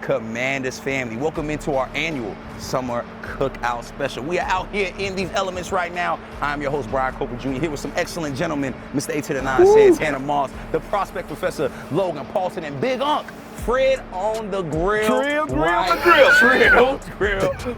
Commanders family. Welcome into our annual Summer Cookout special. We are out here in these elements right now. I'm your host, Brian Copeland Jr., here with some excellent gentlemen, Mr. A to the 9, Santana Moss, the prospect professor, Logan Paulson, and Big Unc, Fred on the grill. Grill,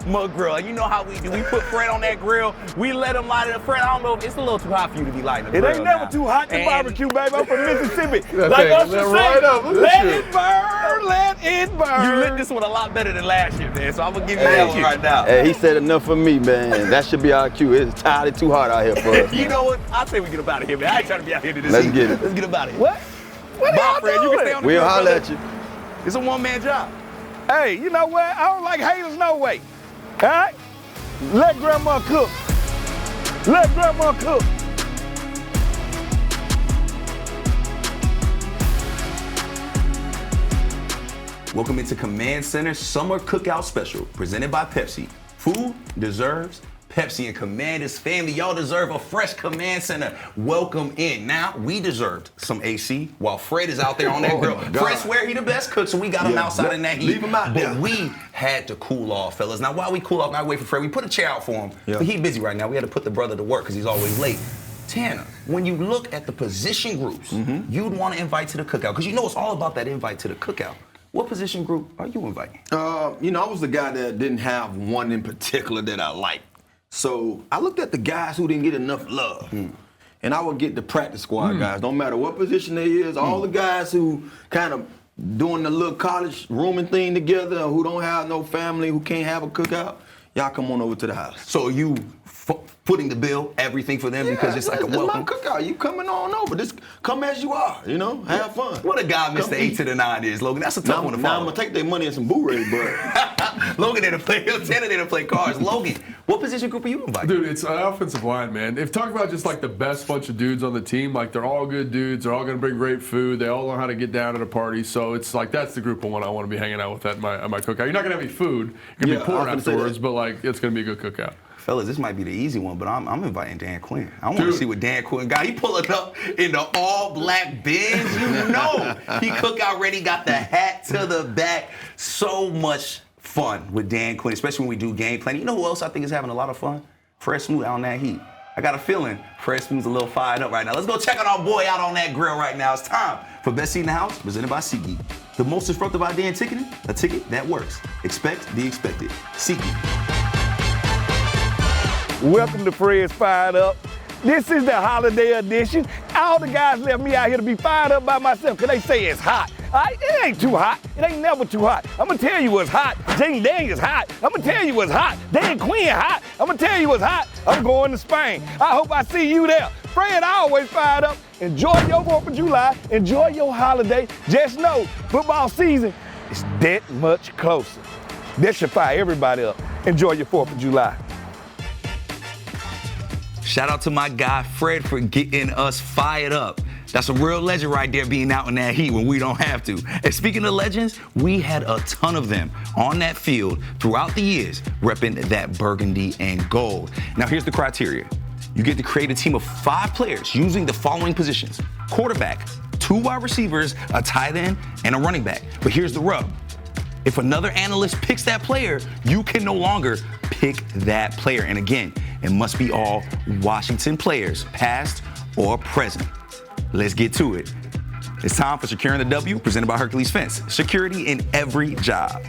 McGrill. And you know how we do. We put Fred on that grill. We let him light it. Fred, I don't know if it's a little too hot for you to be lighting the grill. It ain't never now. too hot to barbecue, baby. I'm from Mississippi. Okay, Like us to right say, up. Look let at you. it burn, let it burn. You lit this one a lot better than last year, man. So I'm going to give you that one right now. Hey, he said enough for me, man. That should be our cue. It's tired. It's too hot out here for us. You know what? I say we get up out of here, man. I ain't trying to be out here this Let's season. get it. Let's get up out of here. What? What Bye, y'all Fred. You doing? can stay on the We'll grill, holler brother. at you. It's a one-man job. Hey, you know what? I don't like haters no way. All right? Let grandma cook. Let grandma cook. Welcome into Command Center Summer Cookout Special, presented by Pepsi. Food deserves Pepsi, and Commanders family, y'all deserve a fresh Command Center. Welcome in. Now, we deserved some AC while Fred is out there on that grill. Fred swear he the best cook, so we got him outside in that heat. Leave him out there. But we had to cool off, fellas. Now, while we cool off, now wait for Fred, we put a chair out for him. Yeah. But he busy right now. We had to put the brother to work because he's always late. Tanner, when you look at the position groups you'd want to invite to the cookout, because you know it's all about that invite to the cookout. What position group are you inviting? I was the guy that didn't have one in particular that I liked. So I looked at the guys who didn't get enough love. And I would get the practice squad guys, no matter what position they is, all the guys who kind of doing the little college rooming thing together, who don't have no family, who can't have a cookout, y'all come on over to the house. So you footing the bill, everything for them because it's like a welcome. It's my cookout. You coming on over. Just come as you are, have fun. What a guy Mr. Come 8 eat. to the 9 is, Logan. That's a tough one to Now I'm follow. gonna take their money and some boo-rays, but Logan didn't play, Tanner didn't play cards. Logan, what position group are you inviting? Dude, it's offensive line, man. If talk about just like the best bunch of dudes on the team, like they're all good dudes, they're all gonna bring great food, they all know how to get down at a party. So it's like that's the group of one I want to be hanging out with at my cookout. You're not gonna have any food, you're gonna Yeah, be I pouring was gonna say afterwards, that. but like it's gonna be a good cookout. Fellas, this might be the easy one, but I'm inviting Dan Quinn. I want to Dude. see what Dan Quinn got. He pulling up in the all-black Benz. You know he cookout ready, got the hat to the back. So much fun with Dan Quinn, especially when we do game planning. You know who else I think is having a lot of fun? Fred Smoot out on that heat. I got a feeling Fred Smoot's a little fired up right now. Let's go check on our boy out on that grill right now. It's time for Best Seat in the House, presented by SeatGeek. The most disruptive idea in ticketing, a ticket that works. Expect the expected. SeatGeek. Welcome to Fred's Fired Up. This is the holiday edition. All the guys left me out here to be fired up by myself because they say it's hot. All right? It ain't too hot. It ain't never too hot. I'm going to tell you what's hot. Jaden Daniels hot. I'm going to tell you what's hot. Dan Quinn hot. I'm going to tell you what's hot. I'm going to Spain. I hope I see you there. Fred, I always fired up. Enjoy your 4th of July. Enjoy your holiday. Just know, football season is that much closer. That should fire everybody up. Enjoy your 4th of July. Shout out to my guy Fred for getting us fired up. That's a real legend right there, being out in that heat when we don't have to. And speaking of legends, we had a ton of them on that field throughout the years, repping that burgundy and gold. Now here's the criteria. You get to create a team of 5 players using the following positions: quarterback, 2 wide receivers, a tight end, and a running back. But here's the rub. If another analyst picks that player, you can no longer pick that player. And again, it must be all Washington players, past or present. Let's get to it. It's time for Securing the W, presented by Hercules Fence. Security in every job.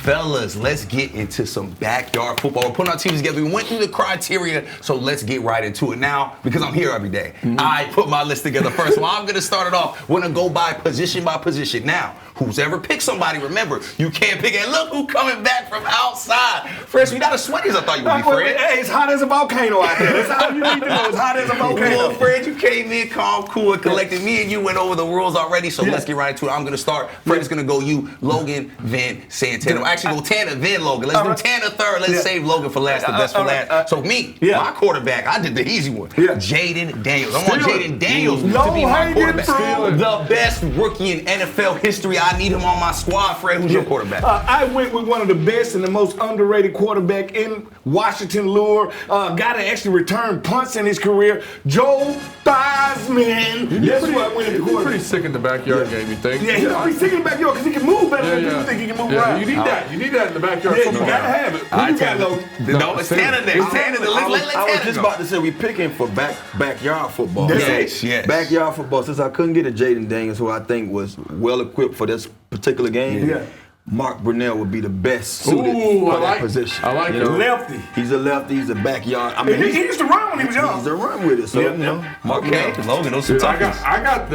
Fellas, let's get into some backyard football. We're putting our teams together. We went through the criteria, so let's get right into it. Now, because I'm here every day, I put my list together first. Well, I'm going to start it off. We're going to go by position. Now, who's ever picked somebody, remember, you can't pick it. Look who coming back from outside. Fresh, you not as sweaty as I thought you would be, Fred. Hey, it's hot as a volcano out there. That's all you need to know. It's hot as a volcano. Well, Fred, you came in calm, cool, and collected. Me and you went over the rules already, so let's get right into it. I'm going to start. Fred's going to go you, Logan, then Santana. Actually, go Tanner, then Logan. Let's do Tanner third. Let's save Logan for last, the best for last. So me, my quarterback, I did the easy one. Jaden Daniels. I want Jaden Daniels to be my quarterback. The best rookie in NFL history. I I need him on my squad. Fred, who's your quarterback? I went with one of the best and the most underrated quarterback in Washington lure. Guy that actually returned punts in his career, Joe Theismann. That's who I went with the He's quarterback. pretty sick in the backyard game, you think? Yeah, he's sick in the backyard because he can move better than people think he can move around. You need that. You need that in the backyard Yeah, you football. gotta have it. Who you got, Logan? No, it's Tanner next. Tanner, I was let just go. about to say we picking for backyard football. That's Yes. Backyard football. Since I couldn't get a Jaden Daniels, who I think was well equipped for this particular game, Yeah. Mark Brunell would be the best suited Ooh, for I that like- position. I like You it. know? Lefty. He's a lefty. He's a backyard. I mean, He used to run when he was young. he's a run with it. So Yeah, you know, yeah. Mark Okay, Brunell. Logan, those some Dude, I toughness. got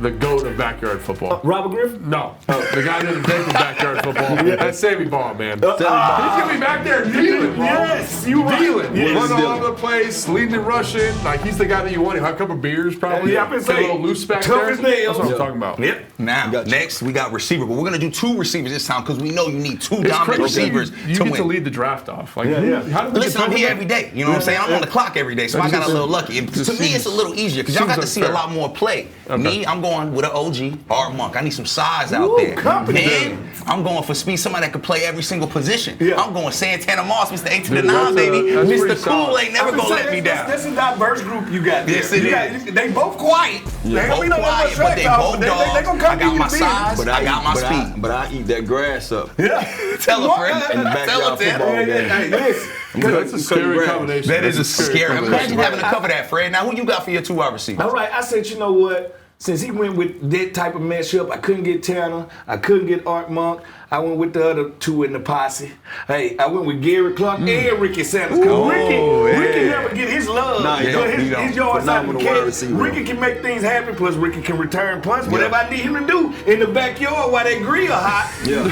the goat of backyard football. Robert Griffin? No, the guy that invented backyard football. That's Sammy Ball, man. He's gonna be back there dealing, bro. Yes, you right. Dealing, Yes. running all over the place, leading and rushing. Like he's the guy that you want. He'll have a couple beers, probably. Yeah, I've been Get a saying, little loose back tough there. as nails. That's what I'm Yeah. talking about. Yep. Now, Gotcha. next we got receiver, but we're gonna do 2 receivers this time because we know you need 2 It's dominant crazy. receivers You to get win. to lead the draft off. Like, Yeah, yeah. How did we Listen, get I'm to here that? every day. You know what I'm saying? I'm on the clock every day, so I got a little lucky. And to me, it's a little easier because y'all got to see a unfair. lot more play. Okay. Me, I'm going with an OG, Art Monk. I need some size out Ooh, there. company. Man, I'm going for speed, somebody that can play every single position. Yeah. I'm going Santana Moss, Mr. 8 to the Dude, 9, baby. that's Mr. pretty Cool solid. ain't never going to let me down. That's a diverse group you got there. Yes, it You is. They both quiet. They Both don't be no quiet, much but they track both talk, but dogs. they gonna I come got give my you the size. business. I got my speed. But I eat that grass up. Yeah. Tell her, friend. In the Tell her, backyard Tanner. football game. Hey, listen. That's a scary combination. That is a That's scary. combination. Imagine having to cover that, Fred. Now, who you got for your 2 wide receivers? All right, I said, you know what? Since he went with that type of matchup, I couldn't get Tanner. I couldn't get Art Monk. I went with the other 2 in the posse. Hey, I went with Gary Clark and Ricky Sanders. Because Ricky never get his love. Nah, he don't. He don't. His yards out of the Phenomenal wide catch. receiver. Ricky can make things happen. Plus, Ricky can return punts. Whatever I need him to do in the backyard while that grill hot. Yeah.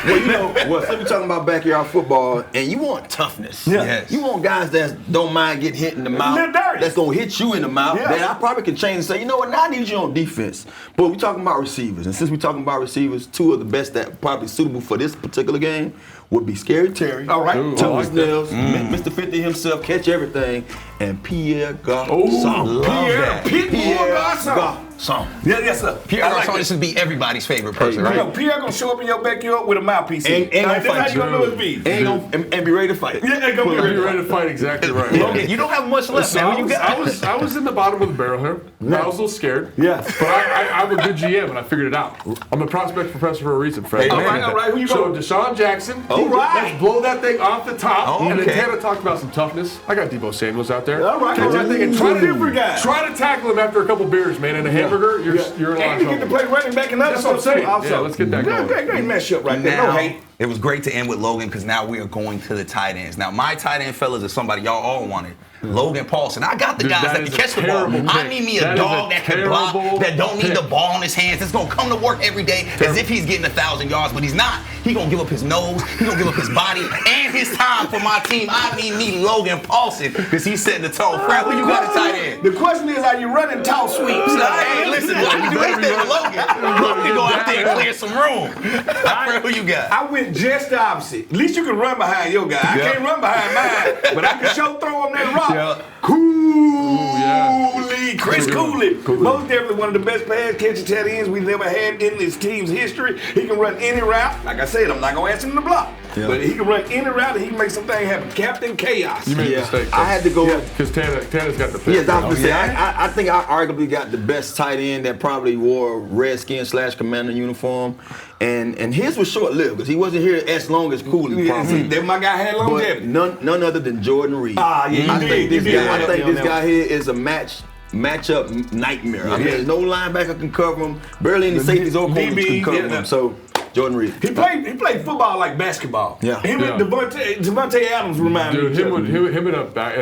Well, you know, so we talking about backyard football, and you want toughness. Yeah. Yes. You want guys that don't mind getting hit in the mouth. They're dirty. That's gonna hit you in the mouth. Yeah. That I probably can change and say, you know what, now I need you on defense. But we talking about receivers, and since we talking about receivers, 2 of the best that probably suitable for this particular game would be Scary Terry. All right. Ooh, I Tuck like his that. nails, Mr. 50 himself, catch everything, and Pierre Garçon. Love that. Pitbull Garçon. Song. Yeah, yes, sir. Pierre I like Garçon that. should be everybody's favorite person, No, right? no, Pierre gonna show up in your backyard with a mouthpiece. Ain't Now, gonna that's how fight you you. gonna know his beat. And, and be ready to fight. Yeah, they gonna be Are ready. you ready to fight? Exactly right. Logan, you don't have much left, So man. Who you got? I was in the bottom of the barrel here. I was a little scared. Yeah. But I'm a good GM and I figured it out. I'm a prospect professor for a reason, Fred. Hey, All right, who you So going? Deshaun Jackson. All right. Let's blow that thing off the top. And then Okay. Tanner talked about some toughness. I got Debo Samuels out there. All right. Catch that thing and Two different guys. try to tackle him after a couple beers, man. And a hamburger, you're in a lot And of you get to trouble. play running back and other That's what I'm stuff saying. too, also. Yeah, let's get that going. Great matchup right there. No Now, hate. it was great to end with Logan because now we are going to the tight ends. Now, my tight end fellas is somebody y'all all wanted. Logan Paulson. I got the Dude, guys that that is can a catch the ball. terrible I pick. need me a That is dog a that can block, terrible that don't need pick. the ball in his hands. That's going to come to work every day as if he's getting 1,000 yards, but he's not. He going to give up his nose, he going to give up his body, and his time for my team. I need me Logan Paulson because he's setting the tone. Fred, who you got at tight end? The question is, are you running tall sweeps? Hey, listen, what you do instead of Logan? Logan go out there and clear some room. Fred, who you got? I went just the opposite. At least you can run behind your guy. I Yeah. can't run behind mine, but I can show throw him that rock. Yeah. Cooley, Chris Cooley. Cooley. Most definitely one of the best pass catching tight ends we've ever had in this team's history. He can run any route. Like I said, I'm not gonna ask him to block, but he can run any route and he can make something happen. Captain Chaos. You made a Yeah, mistake. I had to go. Because Tanner's got the pick. Yes, I was gonna say, yeah? I think I arguably got the best tight end that probably wore Redskin/Commander uniform, and his was short lived because he wasn't here as long as Cooley. Yeah, see, that my guy had But longevity. none other than Jordan Reed. Ah, yeah, you I did, think you this did. guy. I think Yeah, this yeah. guy here is a matchup nightmare. I mean, Yeah. there's no linebacker can cover him. Barely any safeties or corners DB, can cover yeah. him. So Jordan Reed. He played football like basketball. Yeah. Him and Devontae Adams remind me Dude, of each other. him in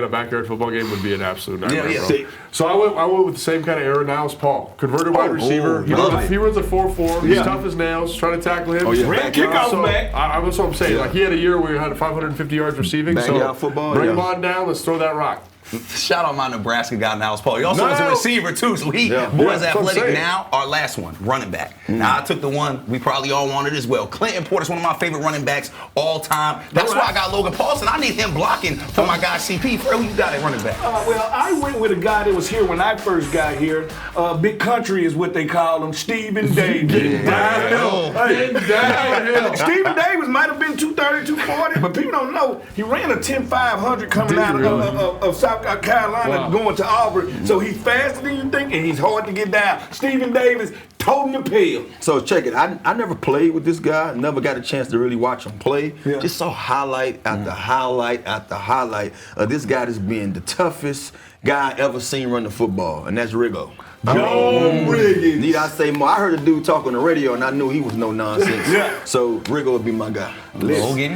a backyard football game would be an absolute nightmare, yeah. bro. Sick. So I went with the same kind of era now as Paul. Converted wide receiver. He runs a 4.4. He's Yeah. tough as nails. Trying to tackle him. Oh, yeah. Ran kickoff So back. that's what I'm saying. Yeah. Like he had a year where he had 550 yards receiving. Backyard So football, bring yeah. him on down. Let's throw that rock. Shout out my Nebraska guy, Niles Paul. He also was a receiver, too, so he was athletic. Now, our last one, running back. Now, I took the one we probably all wanted as well. Clinton Porter's one of my favorite running backs all time. That's why I got Logan Paulson. I need him blocking for my guy CP. Who you got at running back? Well, I went with a guy that was here when I first got here. Big Country is what they call him, Stephen Davis. Stephen Davis might have been 230, 240, but people don't know he ran a 10.500 coming out of South Carolina going to Auburn. So he's faster than you think, and he's hard to get down. Stephen Davis, toting the pill. So check it. I never played with this guy. Never got a chance to really watch him play. Yeah. Just saw highlight after highlight after highlight of this guy that's being the toughest guy I ever seen run the football, and that's Riggo. Riggins. Need I say more? I heard a dude talk on the radio, and I knew he was no nonsense. So Riggo would be my guy.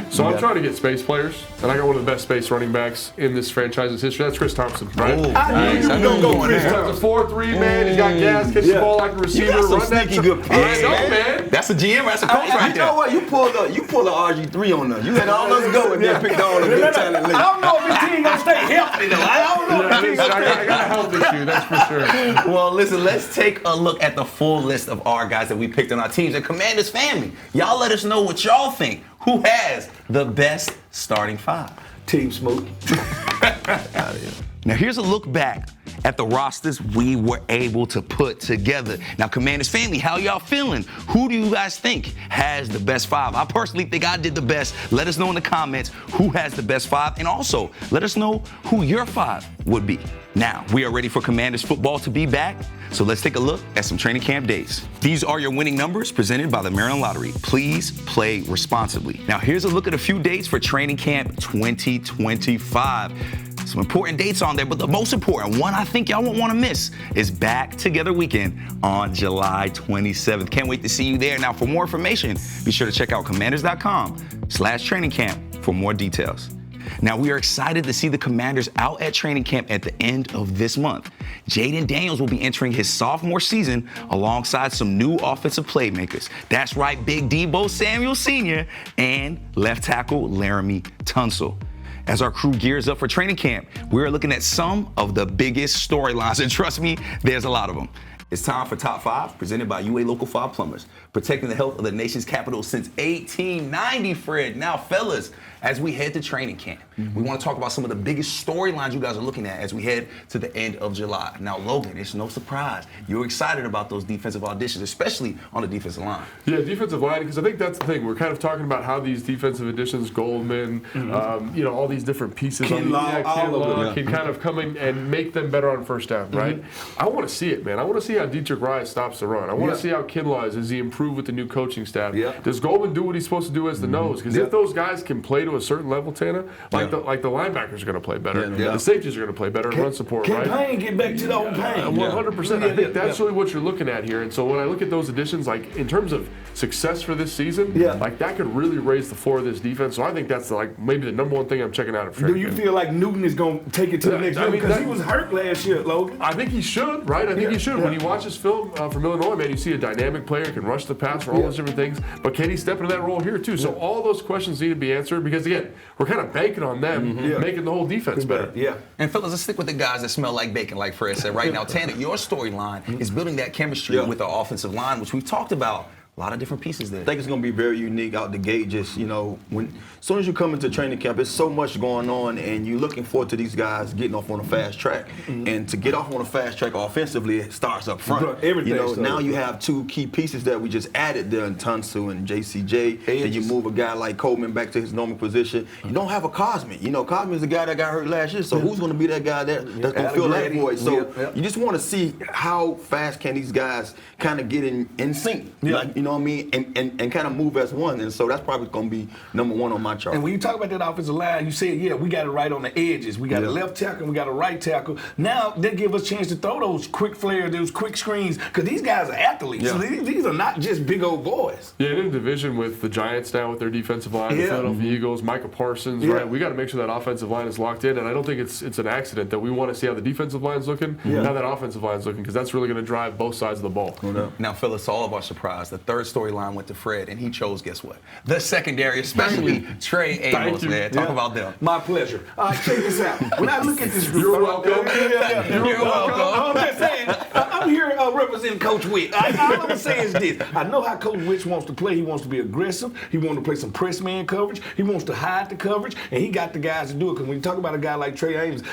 So I'm trying to get space players, and I got one of the best space running backs in this franchise's history. That's Chris Thompson, right? I knew you were going to go Chris Thompson. He's a 4-3 man. He's got gas, catches the ball like a receiver. You got some run that sneaky good picks, man. That's a GM. That's a coach right there. You know what? You pulled a RG3 on us. You had all us go and then picked all the good talent list. I don't know if this team going to stay healthy, though. I don't know if this team going to stay I got a health issue, that's for sure. Well, listen, let's take a look at the full list of our guys that we picked on our teams and Commanders family. Y'all let us know what y'all think. Who has the best starting five? Team Smoke. Now, here's a look back at the rosters we were able to put together. Now, Commanders family, how y'all feeling? Who do you guys think has the best five? I personally think I did the best. Let us know in the comments who has the best five, and also let us know who your five would be. Now, we are ready for Commanders football to be back, so let's take a look at some training camp dates. These are your winning numbers presented by the Maryland Lottery. Please play responsibly. Now, here's a look at a few dates for training camp 2025. Some important dates on there, but the most important one I think y'all won't want to miss is Back Together Weekend on July 27th. Can't wait to see you there. Now, for more information, be sure to check out commanders.com/training camp for more details. Now, we are excited to see the Commanders out at training camp at the end of this month. Jaden Daniels will be entering his sophomore season alongside some new offensive playmakers. That's right, Big Debo Samuel Sr. and left tackle Laramie Tunsil. As our crew gears up for training camp, we're looking at some of the biggest storylines, and trust me, there's a lot of them. It's time for Top 5, presented by UA Local 5 Plumbers, protecting the health of the nation's capital since 1890, Fred. Now, fellas, as we head to training camp, we want to talk about some of the biggest storylines you guys are looking at as we head to the end of July. Now, Logan, it's no surprise. You're excited about those defensive auditions, especially on the defensive line. Yeah, defensive line, because I think that's the thing. We're kind of talking about how these defensive additions, Goldman, all these different pieces can kind of come in and make them better on first down, right? I want to see it, man. I want to see how Dietrich Rice stops the run. I want to see how Kinlaw is. Does he improve with the new coaching staff? Does Goldman do what he's supposed to do as the nose? Because if those guys can play to a certain level, Tana, like the linebackers are going to play better. The safeties are going to play better in run support, can right? Payne get back to the old Payne? 100%. I think that's really what you're looking at here. And so when I look at those additions, like in terms of success for this season, like that could really raise the floor of this defense. So I think that's like maybe the number one thing I'm checking out of training. Do you feel like Newton is going to take it to the next level? Because he was hurt last year, Logan. I think he should, right? I think he should. When you watch his film from Illinois, man, you see a dynamic player, can rush the pass for all those different things. But can he step into that role here too? So all those questions need to be answered because again, we're kind of banking on them making the whole defense better. And fellas, let's stick with the guys that smell like bacon, like Fred said right now. Tanner, your storyline is building that chemistry with the offensive line, which we've talked about. A lot of different pieces there. I think it's going to be very unique out the gate. Just, as soon as you come into training camp, there's so much going on, and you're looking forward to these guys getting off on a fast track. And to get off on a fast track offensively, it starts up front. Now you have two key pieces that we just added there in Tunsil and JCJ. Then you move a guy like Coleman back to his normal position. You don't have a Cosman. Cosman's the guy that got hurt last year, so who's going to be that guy that's going to fill that void? So you just want to see how fast can these guys kind of get in sync. You know what I mean? And kind of move as one. And so that's probably going to be number one on my chart. And when you talk about that offensive line, you said, we got it right on the edges. We got a left tackle and we got a right tackle. Now they give us a chance to throw those quick flares, those quick screens, because these guys are athletes. So these are not just big old boys. Yeah, in a division with the Giants now with their defensive line, the Philadelphia Eagles, Micah Parsons, right? We got to make sure that offensive line is locked in. And I don't think it's an accident that we want to see how the defensive line is looking, how that offensive line is looking, because that's really going to drive both sides of the ball. Now, Phyllis, to all of our surprise, the third storyline went to Fred, and he chose, guess what? The secondary, especially Trey Amos, man. Talk about them. My pleasure. All right, check this out. When I look at this group, You're welcome. You're welcome. I'm just saying, I'm here representing Coach Witt. All I'm going to say is this. I know how Coach Witt wants to play. He wants to be aggressive. He wants to play some press man coverage. He wants to hide the coverage, and he got the guys to do it. Because when you talk about a guy like Trey Amos,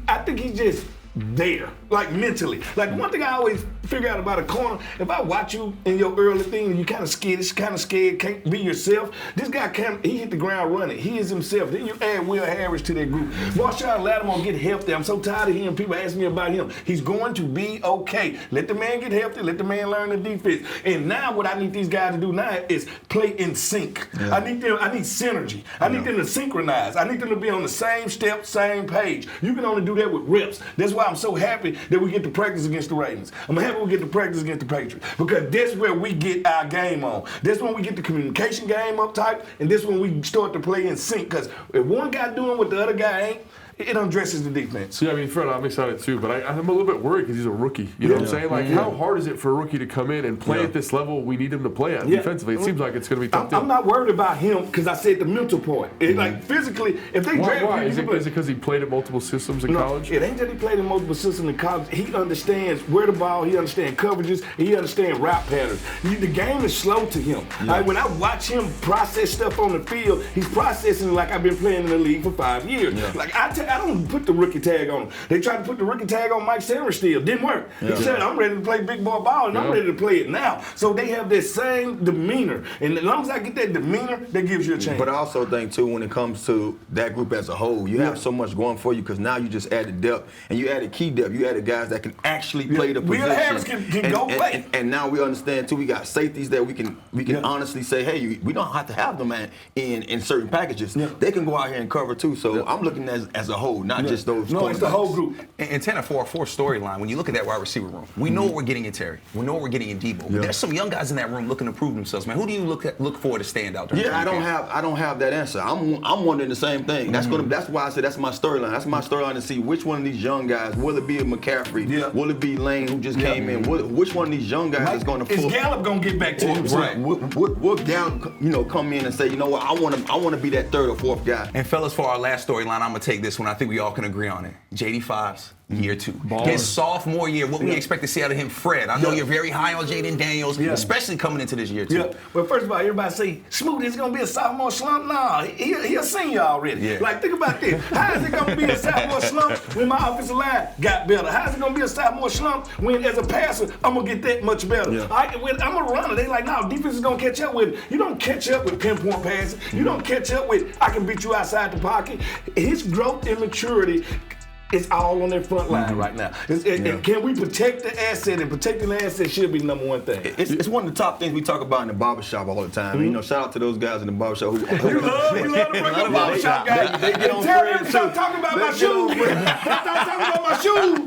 I think he's just there, like mentally. Like one thing I always figure out about a corner, if I watch you in your early thing and you kind of skittish, kind of scared, can't be yourself, this guy he hit the ground running. He is himself. Then you add Will Harris to that group. Marshawn Lattimore get healthy. I'm so tired of hearing people ask me about him. He's going to be okay. Let the man get healthy. Let the man learn the defense. And now what I need these guys to do now is play in sync. Yeah. I need synergy. I need them to synchronize. I need them to be on the same step, same page. You can only do that with reps. That's why I'm so happy that we get to practice against the Ravens. I'm happy we get to practice against the Patriots because that's where we get our game on. That's when we get the communication game up tight, and this when we start to play in sync. Because if one guy doing what the other guy ain't, it undresses the defense. Yeah, I mean, Fred, I'm excited too, but I'm a little bit worried because he's a rookie. You know what I'm saying? Like, how hard is it for a rookie to come in and play at this level we need him to play at defensively? It seems like it's going to be tough. I'm not worried about him because I said the mental part. Like, physically, if they draft why? Is it because he played at multiple systems in college? It ain't that he played in multiple systems in college. He understands where the ball, he understands coverages, he understands route patterns. The game is slow to him. Like, when I watch him process stuff on the field, he's processing like I've been playing in the league for 5 years. Like, I don't put the rookie tag on him. They tried to put the rookie tag on Mike Sainristil. Didn't work. He said, I'm ready to play big boy ball, and I'm ready to play it now. So they have that same demeanor. And as long as I get that demeanor, that gives you a chance. But I also think, too, when it comes to that group as a whole, you have so much going for you because now you just added depth, and you added key depth. You added guys that can actually play the position. Will Harris can go play. And now we understand, too, we got safeties that we can honestly say, hey, we don't have to have them in certain packages. They can go out here and cover, too. So I'm looking as a whole, not just those. No, it's the whole group. And 10 and 4 storyline, when you look at that wide receiver room, we know what we're getting in Terry. We know what we're getting in Debo. But there's some young guys in that room looking to prove themselves, man. Who do you look for to stand out? I don't have that answer. I'm wondering the same thing. That's why I said that's my storyline. That's my storyline to see which one of these young guys, will it be a McCaffrey? Will it be Lane who just came in? Which one of these young guys is going to Is Gallup going to get back to him? Right. Will Gallup, come in and say, you know what, I want to be that third or fourth guy. And fellas, for our last storyline, I'm gonna take this one. I think we all can agree on it. JD5's year 2. His sophomore year, what we expect to see out of him, Fred. I know you're very high on Jaden Daniels, especially coming into this year 2. Yeah. Well, first of all, everybody say, Smooth is going to be a sophomore slump? Nah, he a senior already. Yeah. Like, think about this. How is it going to be a sophomore slump when my offensive line got better? How is it going to be a sophomore slump when, as a passer, I'm going to get that much better? Yeah. When I'm a runner, they like, no, defense is going to catch up with it. You don't catch up with pinpoint passing. You don't catch up with, I can beat you outside the pocket. His growth and maturity, it's all on their front line right now. And can we protect the asset? And protecting the asset should be the number one thing. It's one of the top things we talk about in the barbershop all the time. You know, shout out to those guys in the barbershop who you love to bring up barbershop guys. They get on Fred. Stop talking about my shoes. Stop talking about my shoes.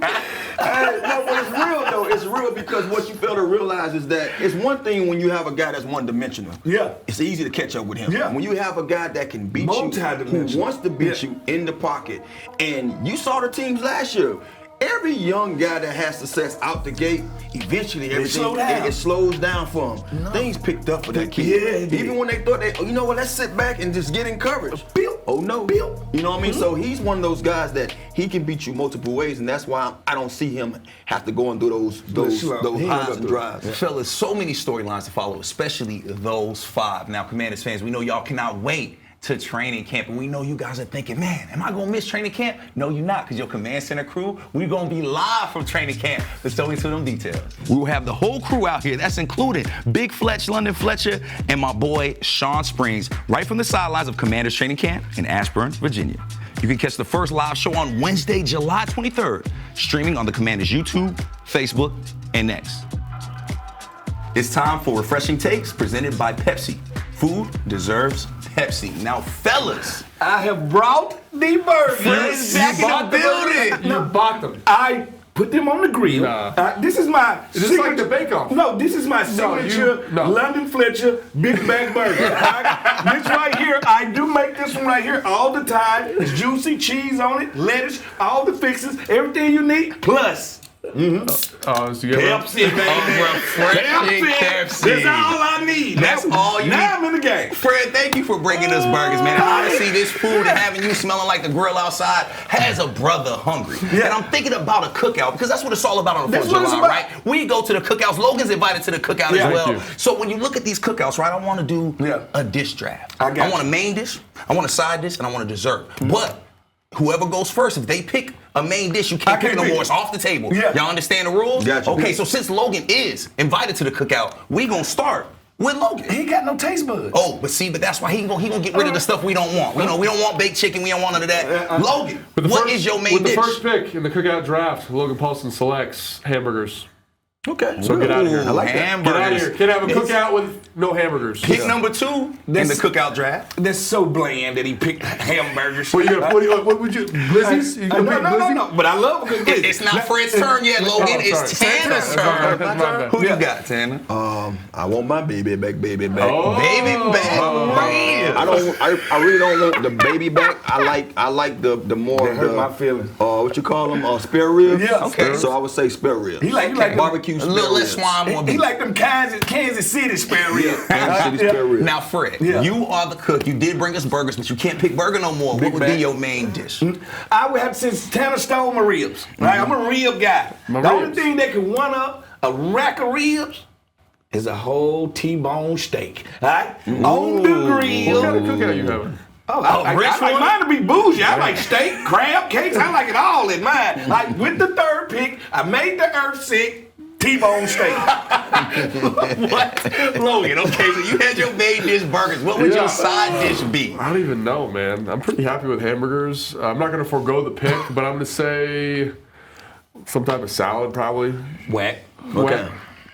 No, but it's real though. It's real because what you fail to realize is that it's one thing when you have a guy that's one-dimensional. Yeah. It's easy to catch up with him. Yeah. When you have a guy that can beat you, who wants to beat you in the pocket, and you saw the teams last year. Every young guy that has success out the gate, eventually everything it slows down for him. No. Things picked up for that kid. Even when they thought you know what, let's sit back and just get in coverage. Oh no. You know what I mean? So he's one of those guys that he can beat you multiple ways, and that's why I don't see him have to go and do those highs and drives. Yeah. Fellas, so many storylines to follow, especially those 5. Now, Commanders fans, we know y'all cannot wait to training camp, and we know you guys are thinking, man, am I gonna miss training camp? No, you're not, because your command center crew, we're gonna be live from training camp. Let's go into them details. We will have the whole crew out here. That's including Big Fletch, London Fletcher, and my boy Sean Springs, right from the sidelines of Commanders training camp in Ashburn, Virginia. You can catch the first live show on Wednesday, July 23rd, streaming on the Commanders YouTube, Facebook, and X. It's time for Refreshing Takes presented by Pepsi. Food deserves Pepsi. Now, fellas, I have brought the burgers. Fred's back in the building. You bought them. I put them on the grill. This is my Is this like the bake-off? No, this is my signature London Fletcher Big Bag Burger. This right here, I do make this one right here all the time. It's juicy, cheese on it, lettuce, all the fixes, everything you need, plus. So you have Pepsi, baby. refreshing Pepsi. That's all I need. That's all you Now need. I'm in the game. Fred, thank you for bringing us burgers, man. Honestly, this food and having you smelling like the grill outside has a brother hungry. Yeah. And I'm thinking about a cookout because that's what it's all about on the 4th That's of what it's July, about. right? We go to the cookouts. Logan's invited to the cookout Yeah. as well. Thank you. So when you look at these cookouts, right, I want to do Yeah. a dish draft. I got want you. a main dish, I want a side dish, and I want a dessert. But whoever goes first, if they pick a main dish, you can't I pick can't no pick. more. It's off the table. Yeah. Y'all understand the rules? Gotcha. Okay, so since Logan is invited to the cookout, we gonna start with Logan. He ain't got no taste buds. Oh, but that's why he gonna get rid of the stuff we don't want. We don't want baked chicken. We don't want none of that. Logan, what is your main with dish? the first pick in the Cookout draft, Logan Paulson selects hamburgers. Okay. So get out of here. Ooh, I like that. hamburgers. Get out of here. Can't have a cookout with no hamburgers. Pick number 2 in the That's- cookout draft. That's so bland that he picked hamburgers. What would you? Glizzies? You No, gonna pick no, Glizzy? no. But I love a good glizzy. It's not Fred's turn yet, Logan. Oh, It's sorry. Tanner's That's my turn. bad. Who you got, Tanner? I want my baby back, baby back. Oh. Baby back. I really don't want the baby back. I like the more That hurt my feelings. what you call them? Spare ribs. Yeah. Okay. So I would say spare ribs. He like them- barbecue A spare little less ribs. swine, more He beef. like them Kansas City spare ribs. Kansas City spare ribs. Now, Fred, Yeah. you are the cook. You did bring us burgers, but you can't pick burger no more. What would be bag. your main dish? I would have to, since Tanner stole my ribs. Right? I'm a rib guy. My The only ribs. thing that can one up a rack of ribs is a whole T-bone steak. All right? On the grill. What kind of cookout you having? Oh, I rich like one? mine to be bougie. I like steak, crab cakes. I like it all in mine. Like with the third pick, I made the earth sick T-bone steak. What? Logan, okay, so you had your main dish burgers. What would Yeah. your side dish be? I don't even know, man. I'm pretty happy with hamburgers. I'm not going to forego the pick, but I'm going to say some type of salad, probably. Whack. Okay.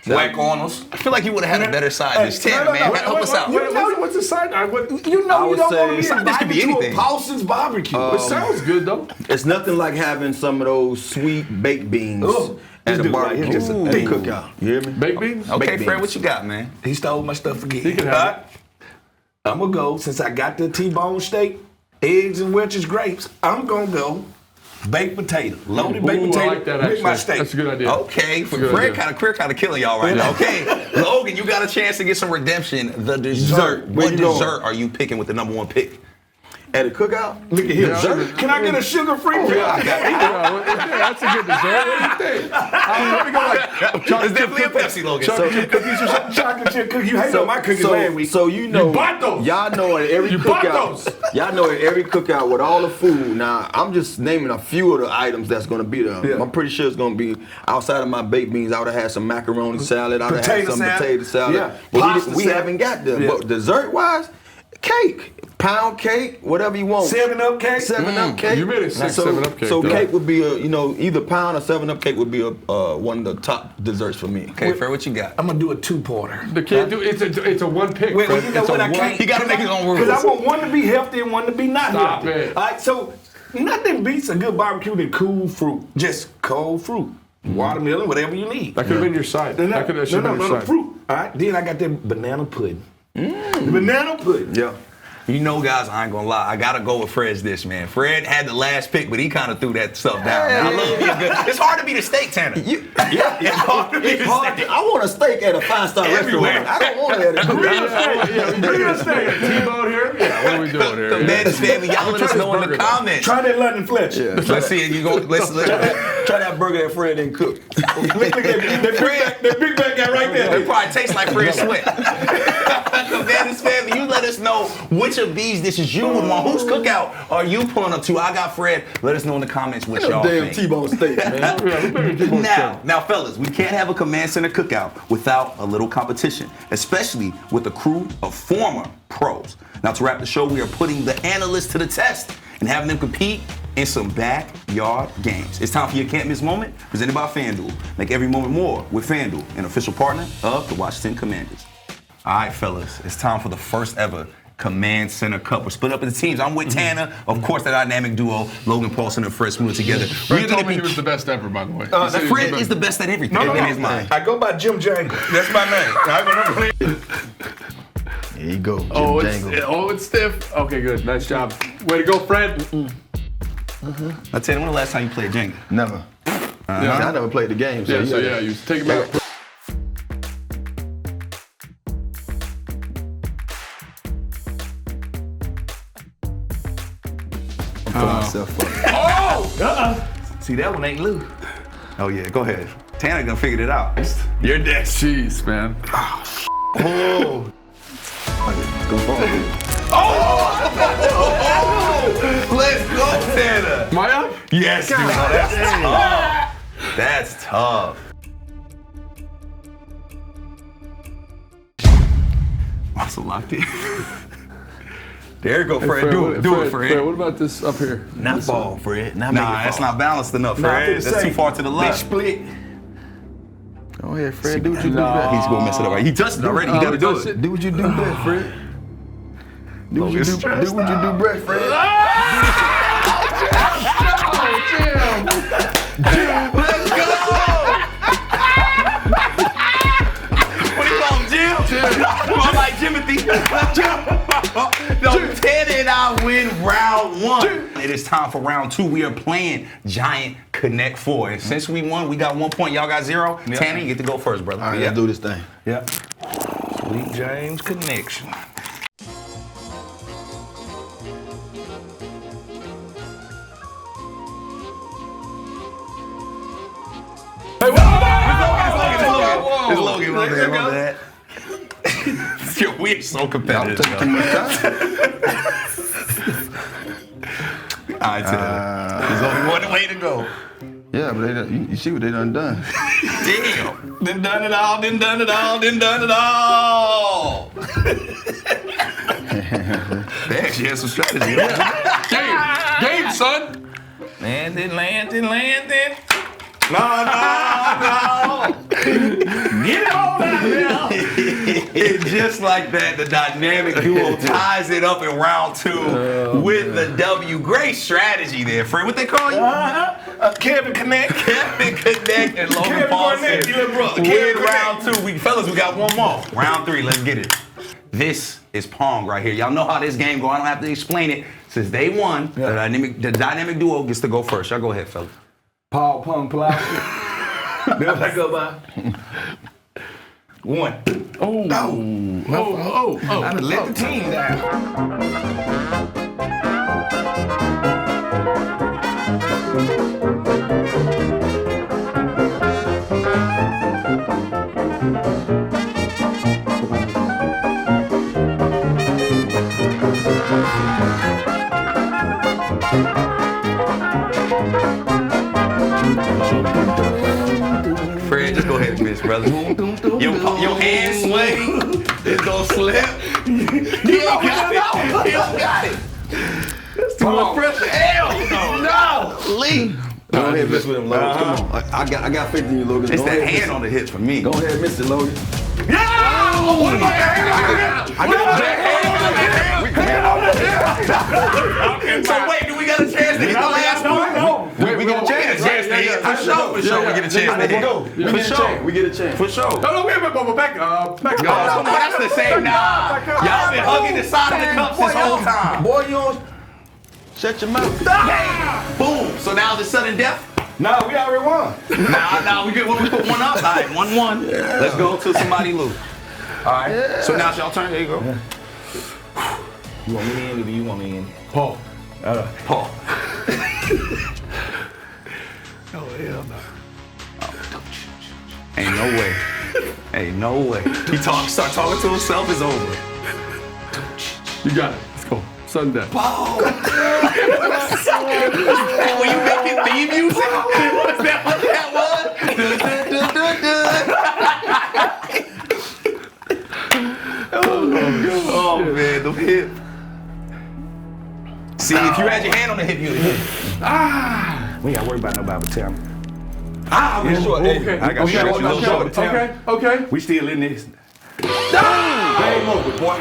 Whack on us. I feel like you would have had a better side dish. Tanner, man, help us out. What's the side? You know I you would don't want to say- be Side dish could be invited to a anything. Paulson's barbecue. It sounds good, though. It's nothing like having some of those sweet baked beans Ooh, at this a dude right barbecue here just a at a thief. cookout. You hear me? Baked beans? Okay, baked Fred, beans. what you got, man? He stole my stuff again. He can have it. I'm gonna go, since I got the T-bone steak, eggs and Welch's grapes, I'm gonna go baked potato. Loaded baked Ooh, potato I like that, with actually. my steak. That's a good idea. Okay, That's a good Fred idea. kind of killing y'all right now. Okay, Logan, you got a chance to get some redemption. The dessert. Where What you going? dessert are you picking with the number 1 pick? At a cookout? Look at him. Yeah. Can I get a sugar-free pill? That's a good dessert. What do you think? I'm going to go like chocolate It's definitely a Pepsi, Logan. chocolate chip cookies or something. Chocolate chip cookie. You hate on my cookies last week. So you know, bought those. y'all know at every You bought cookout, those. y'all know at every cookout with all the food. Now I'm just naming a few of the items that's gonna be there. Yeah. I'm pretty sure it's gonna be outside of my baked beans. I would have had some macaroni salad. I would have had Potato some salad. potato salad. Yeah. But Pasta we salad. haven't got there. Yeah. But dessert wise, cake, pound cake, whatever you want. 7-Up cake? 7-Up cake. You made it six So- 7-Up cake, So though. cake would be either pound or 7-Up cake would be one of the top desserts for me. Okay, Fred, what you got? I'm gonna do a 2-parter. The kid, it's a one pick. Wait, Fred. you know It's a what I one- can't? He gotta make his own rules. Because I want one to be healthy and one to be not Stop healthy. it. All right, so nothing beats a good barbecue than cool fruit. Just cold fruit. Watermelon, whatever you need. That could have been your side. No, That should have been your side. fruit. All right, then I got that banana pudding. The banana pudding. Yeah. You know, guys, I ain't gonna lie. I gotta go with Fred's dish, man. Fred had the last pick, but he kind of threw that stuff down. Man. I love you. Good. It's hard to beat a steak, Tanner. Yeah, It's hard to beat a steak. I want a steak at a 5-star Everywhere. restaurant. I don't want it at a cookout. Real steak. T-bone here? Yeah, what are we doing here? The Madness family, y'all let us try know this in the burger, though. comments. Try that London Fletcher. Let's see. You go. Let's. Try that burger that Fred didn't cook. Look at that big back guy right It there. probably tastes like Fred Sweat. The Madness family, you let us know which of these dishes you would want. Whose cookout are you pulling up to? I got Fred. Let us know in the comments what y'all Damn think. T-bone steak, man. Yeah, we better T-bone Now, fellas, we can't have a command center cookout without a little competition, especially with a crew of former pros. Now, to wrap the show, we are putting the analysts to the test and having them compete in some backyard games. It's time for your can't miss moment, presented by FanDuel. Make every moment more with FanDuel, an official partner of the Washington Commanders. All right, fellas, it's time for the first ever Command Center Cup. We're split up into teams. I'm with Tanner. Of course, the dynamic duo, Logan Paulson and Fred Smoot together. Fred told me he was the best ever, by the way. Fred is the best at everything in his mind. I go by Jim Jangle. That's my name. I remember. There you go, Jim Oh, it's stiff. Okay, good. Nice job. Way to go, Fred. Now, Tanner, when the last time you played Jenga? Never. Yeah. I never played the game. So Yeah, you take it back. I'm putting myself up. See, that one ain't loose. Oh, yeah, go ahead. Tanner gonna figure it out. You're next. Jeez, man. Oh. Go forward. Let's go, Tanner. Am I up? Yes, dude. That's tough. That's tough. I'm so locked in. There you go, Fred. Do it, Fred. What about this up here? Not ball, Fred. Not Nah, that's not balanced enough, Fred. That's too far to the They left. split. Go ahead, Fred. Do what you do No. best. He's gonna mess it up. Right? He touched it already. He gotta do it. Do what you do best, Fred. Do what you do best, Fred. Let's go! What do you call him, Jim? I'm like Jimothy. No, Tanner and I win round 1. It is time for round 2. We are playing Giant Connect 4. And since we won, we got 1 point. Y'all got 0. Tanner, you get to go first, brother. All right, let's do this thing. Yeah. Sweet James Connection. It's Logan. My bad. We're so competitive. Too much time. All right, Tanner. There's only one way to go. Yeah, but they done, you see what they done. Damn. Done done it all. They actually had some strategy. Game, son. Landing. No. Get on out there. And just like that, the dynamic duo ties it up in round 2 with the W. Great strategy there, Fred. What they call you? Kevin Connect. Kevin Connect and Logan Kevin Paul Connect, said, your brother. win Kevin round 2. Fellas, we got 1 more. Round 3, let's get it. This is Pong right here. Y'all know how this game go. I don't have to explain it. Since day 1, the dynamic duo gets to go first. Y'all go ahead, fellas. Paul Pong Pulaski. That's what I go by. 1. Oh. I done let the team down. Fred, just go ahead and miss, brother. Your hand swing. It's gonna slip. He don't got it. That's too much pressure. Hell no. Lee. Go ahead, miss with him, Logan. Come on. I got faith in you, Logan. It's Go that ahead, hand on the hips for me. Go ahead, miss it, Logan. What about that hand on the hip? So wait, do we got a chance to hit the last one? No. We get a chance to hit. For sure, we get a chance to hit. For sure. We get a chance. For sure. No, wait, back up. No, that's the same. Nah. Y'all been hugging the side of the cups this whole time. Boy, you don't shut your mouth. Boom. So now the sudden death. No, we already won. Nah, we good when we put 1 up. All right, 1-1. Let's go till somebody lose. All right. So now it's y'all turn. There you go. You want me in or do you want me in? Paul. Paul. Oh, hell no. Ain't no way. Ain't no way. He start talking to himself. It's over. You got it. Let's go. Sudden death. Were you making theme music? Was that what that was? Oh man, the hip. See, if you had your hand on the hip, you'd hit. We ain't gotta worry about nobody but Tam. I'm sure. Okay. I got short, you little short. Okay. We still in this. Game over, boy.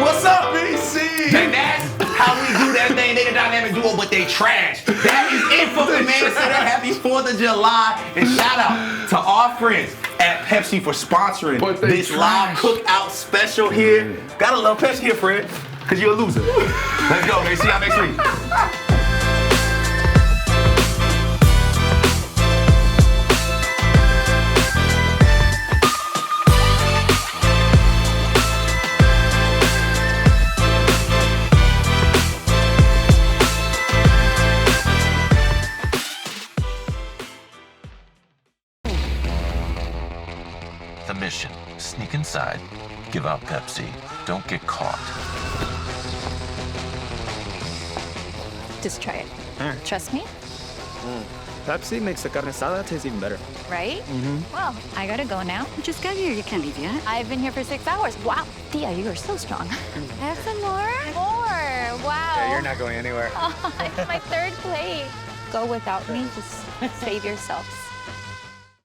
What's up, BC? And that's how we do that thing. They the dynamic duo, but they trash. That is it for the Man Center. Happy 4th of July. And shout out to our friends at Pepsi for sponsoring this live cookout special here. Gotta love Pepsi here, Fred, because you're a loser. Let's go, man. See y'all next week. mission. Sneak inside, give out Pepsi, don't get caught. Just try it. All right. Trust me, Pepsi makes the carne asada taste even better. right? Well, I gotta go now. You just got here. You can't leave yet. I've been here for 6 hours. Wow, Tia, you are so strong. I have some more? More, wow. Yeah, you're not going anywhere. It's my third plate. Go without me, just save yourselves.